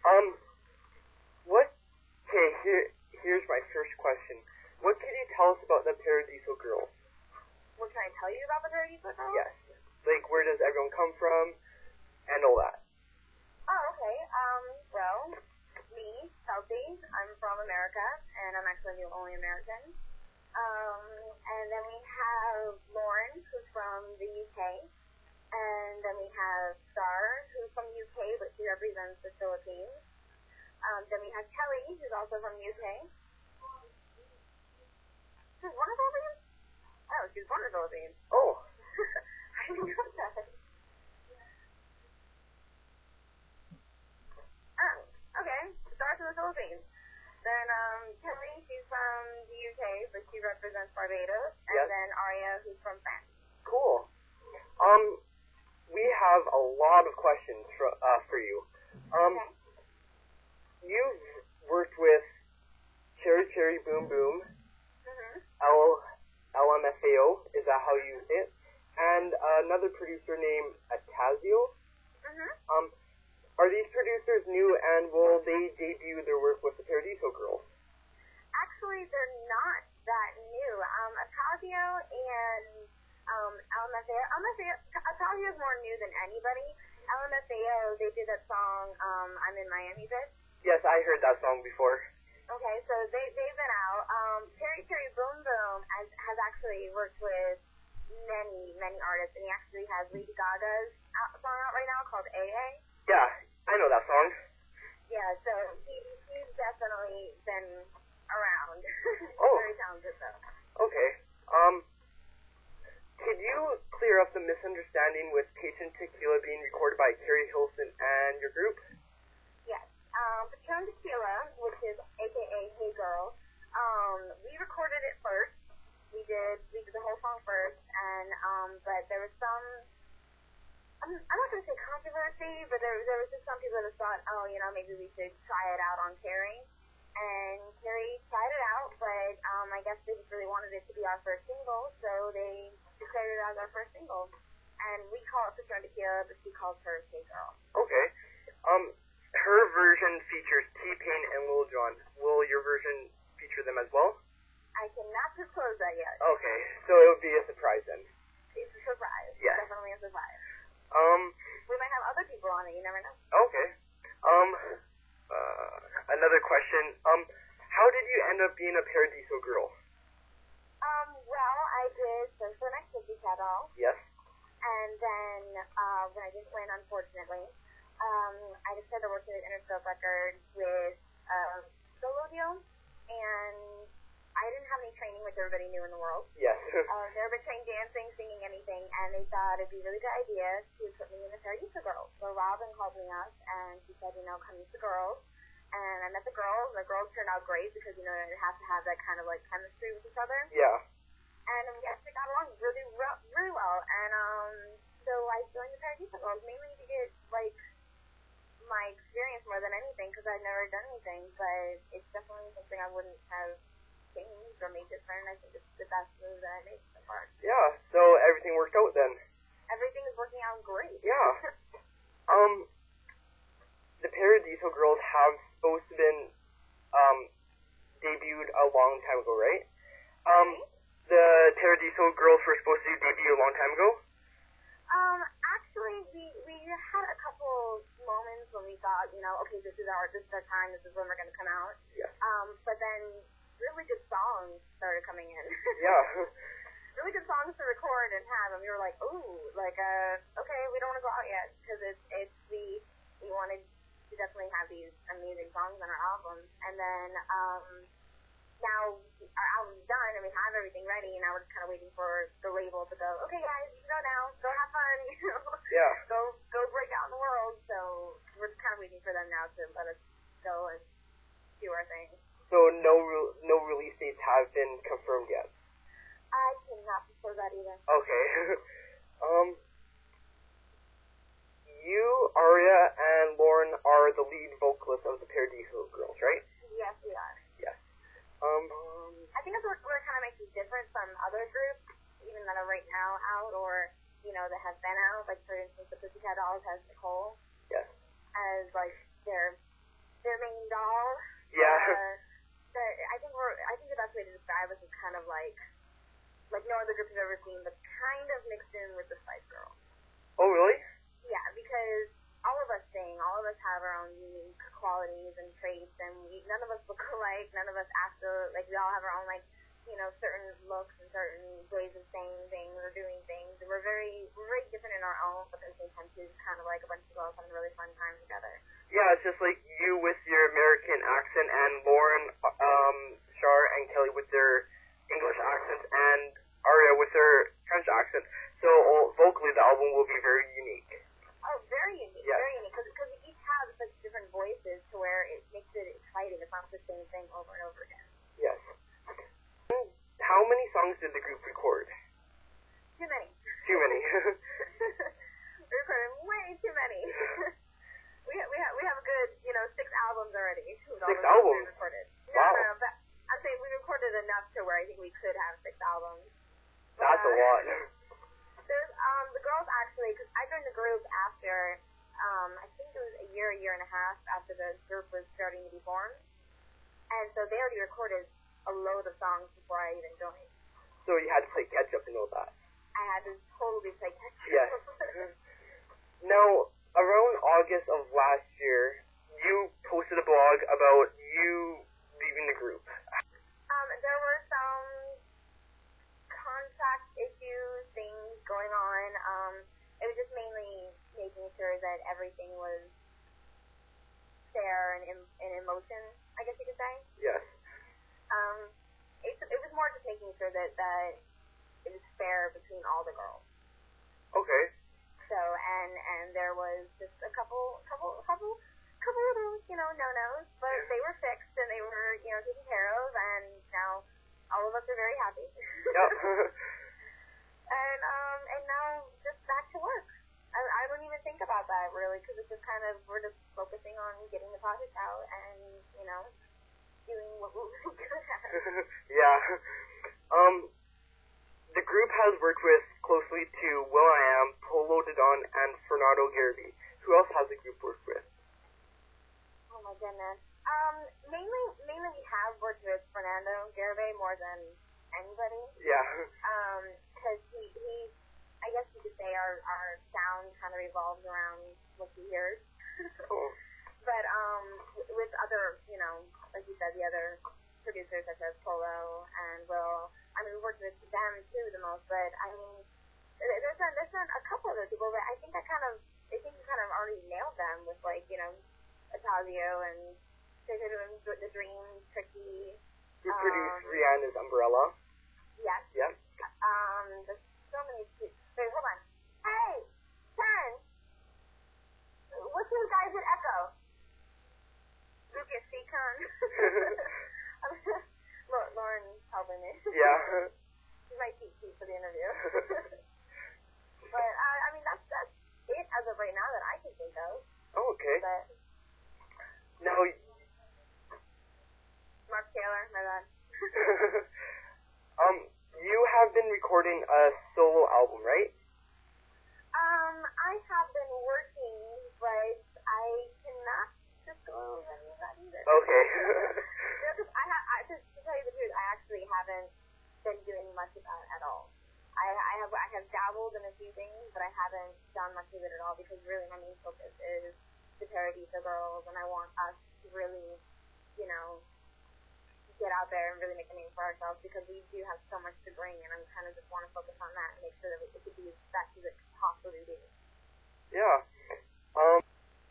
Um, here's my first question. What can you tell us about the Paradiso Girls? What can I tell you about the Paradiso Girls? Yes. Like, where does everyone come from, and all that? Oh, okay. Well, me, Chelsea, I'm from America, and I'm actually the only American. And then we have Lauren, who's from the UK, and then we have Star, who's from the UK, but she represents the Philippines. Then we have Kelly, who's also from the UK. She's one of the Philippines? Oh, she's born in the Philippines. Oh. I didn't know that. Oh, okay. Star's from the Philippines. Then, Kelly, she's from the UK, but she represents Barbados. And Yes. then Aria, who's from France. Cool. We have a lot of questions for you. Okay. You've worked with Cherry Cherry Boom Boom, Mm-hmm. LMFAO, is that how you say it? And another producer named Atazio. Mm-hmm. Are these producers new, and will they debut their work with the Paradiso Girls? Actually, they're not that new. Atazio and LMFAO, Atazio is more new than anybody. LMFAO, they did that song, I'm in Miami, bitch. Yes, I heard that song before. Okay, so they've been out. Cherry Cherry Boom Boom has actually worked with many artists, and he actually has Lady Gaga's song out right now called AA. Yeah, I know that song. Yeah, so he's definitely been around. Oh. Very talented, though. Okay. Could you clear up the misunderstanding with Patron Tequila being recorded by Carrie Hilson and your group? Yes. Patron Tequila, which is AKA Hey Girl, we recorded it first. We did the whole song first, and but there was some, I'm not going to say controversy, but there was just some people that thought, oh, maybe we should try it out on Carrie. And Carrie tried it out, but I guess they just really wanted it to be our first single, so they declared it as our first single. And we call it Patron Tequila, but she calls her Hey Girl. Okay. Her version features T-Pain and Lil Jon. Will your version feature them as well? I cannot disclose that yet. Okay, so it would be a surprise then. It's a surprise. Yeah. Definitely a surprise. Um, We might have other people on it, you never know. okay. Another question. How did you end up being a Paradiso Girl? Well, I did Search for an Activity Cat Doll, Yes? and then when I didn't win, unfortunately, I decided to work at Interscope Records with solo deal, and I didn't have any training, which everybody knew in the world. Yes. Never been trained dancing, singing, anything, and they thought it'd be a really good idea to put me in the Paradiso Girls. So Robin called me up, and she said, come meet the girls. And I met the girls, and the girls turned out great because, you have to have that kind of, chemistry with each other. Yeah. And we actually got along really well. And, so I joined the Paradiso Girls mainly to get, my experience more than anything because I'd never done anything. But it's definitely something I wouldn't have changed or made different. I think it's the best move that I made so far. Yeah, so everything worked out then. Everything is working out great. Yeah. The Paradiso Girls have supposed to been, debuted a long time ago, right? The Paradiso Girls were supposed to debut a long time ago? Actually, we had a couple moments when we thought, okay, this is our time, this is when we're going to come out. Yeah. But then really good songs started coming in. Yeah. Really good songs to record and have, and we were like, okay, we don't want to go out yet, because we wanted to definitely have these amazing songs on our albums. And then, now our album's done, and we have everything ready, and now we're just kind of waiting for the label to go, okay, guys, you can go now, go have fun, Yeah. Go break out in the world. So we're just kind of waiting for them now to let us go and do our thing. So no release dates have been confirmed yet? I cannot disclose that either. Okay. You, Aria, and Lauren are the lead vocalists of the Paradiso Girls, right? Yes, we are. Yes. I think that's what kind of makes us different from other groups, even that are right now out or, that have been out. Like, for instance, the Pussycat Dolls has Nicole Yes. as, their their main doll. Yeah. I think the best way to describe us is kind of like no other group I've ever seen, but kind of mixed in with the Spice Girls. Oh, really? Yeah, because all of us sing, all of us have our own unique qualities and traits, and none of us look alike, none of us act like we all have our own, like, you know, certain looks and certain ways of saying things or doing things. We're very different in our own, but at the same time, too, it's kind of like a bunch of girls having a really fun time together. Yeah, it's just like you with your American accent and Lauren, Shar, and Kelly with their English accents, and Aria with their French accent. So vocally, the album will be very unique. Oh, very unique, yes. Very unique, because we each have such different voices to where it makes it exciting. It's not the same thing over and over again. Yes. How many songs did the group record? Too many. Too many. We recorded way too many. we have a good, 6 albums already. 6 albums? We recorded. Wow. No, but I'm saying we recorded enough to where I think we could have 6 albums. That's a lot. There's the girls actually, because I joined the group after, I think it was a year and a half after the group was starting to be formed, and so they already recorded a load of songs before I even joined. So you had to play catch up and all that. I had to totally play catch up. Yes. Now, around August of last year, you posted a blog about you leaving the group. There were some contract issues, things going on. It was just mainly making sure that everything was fair and in motion, I guess you could say. Yes. It was more just making sure that it was fair between all the girls. Okay. So and there was just a couple little, no-nos, but they were fixed and they were, taken care of, and now all of us are very happy. Yep. and now just back to work. I don't even think about that really, because it's just kind of, we're just focusing on getting the project out and, doing what we're really good at. Yeah. The group has worked with closely to will.i.am, Polo Didon, and Fernando Garibay. Who else has the group worked with? Oh my goodness. Mainly we have worked with Fernando Garibay more than anybody. Yeah. Because he I guess you could say our sound kind of revolves around what he hears. Oh. But with other, like you said, the other producers such as Polo and Will, I mean, we worked with them too the most. But I mean, there's been a couple other people that I think I think we kind of already nailed them with, like, Atazio and The Dream, Tricky. Who produced Rihanna's Umbrella? Yes. Yeah. There's so many. Wait, hold on. Hey, Ken. What's those guys at Echo? Lucas Seacon. Lauren's helping me. Yeah. She's my cheat sheet for the interview. But I mean, that's it as of right now that I can think of. Oh, okay. But Now, Mark Taylor, my bad. you have been recording a solo album, right? I have been working, but I cannot disclose any of that either. Okay. To tell you the truth, I actually haven't been doing much of that at all. I have dabbled in a few things, but I haven't done much of it at all, because really my main focus is the Paradiso Girls, and I want us to really, get out there and really make a name for ourselves, because we do have so much to bring, and I kind of just want to focus on that and make sure that it could be as best as it could possibly be. Yeah.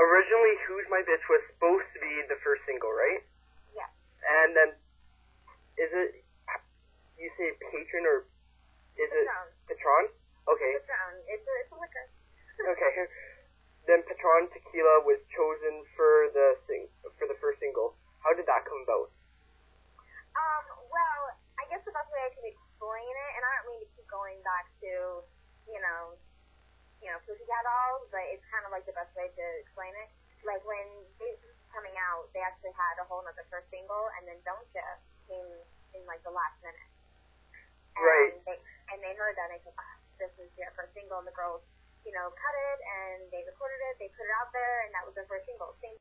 Originally, Who's My Bitch was supposed to be the first single, right? Yeah. And then, is it, you say Patron, or is it Patron? Okay. Patron. It's a liquor. Okay. Then Patron Tequila was chosen for the first single. How did that come about? Well, I guess the best way I can explain it, and I don't mean to keep going back to, Pussycat Dolls, but it's kind of like the best way to explain it. Like, when they were coming out, they actually had a whole nother first single, and then Don't Ya came in, like, the last minute. And right. They heard that, and they said, this is their first single, and the girls, cut it, and they recorded it, they put it out there, and that was their first single.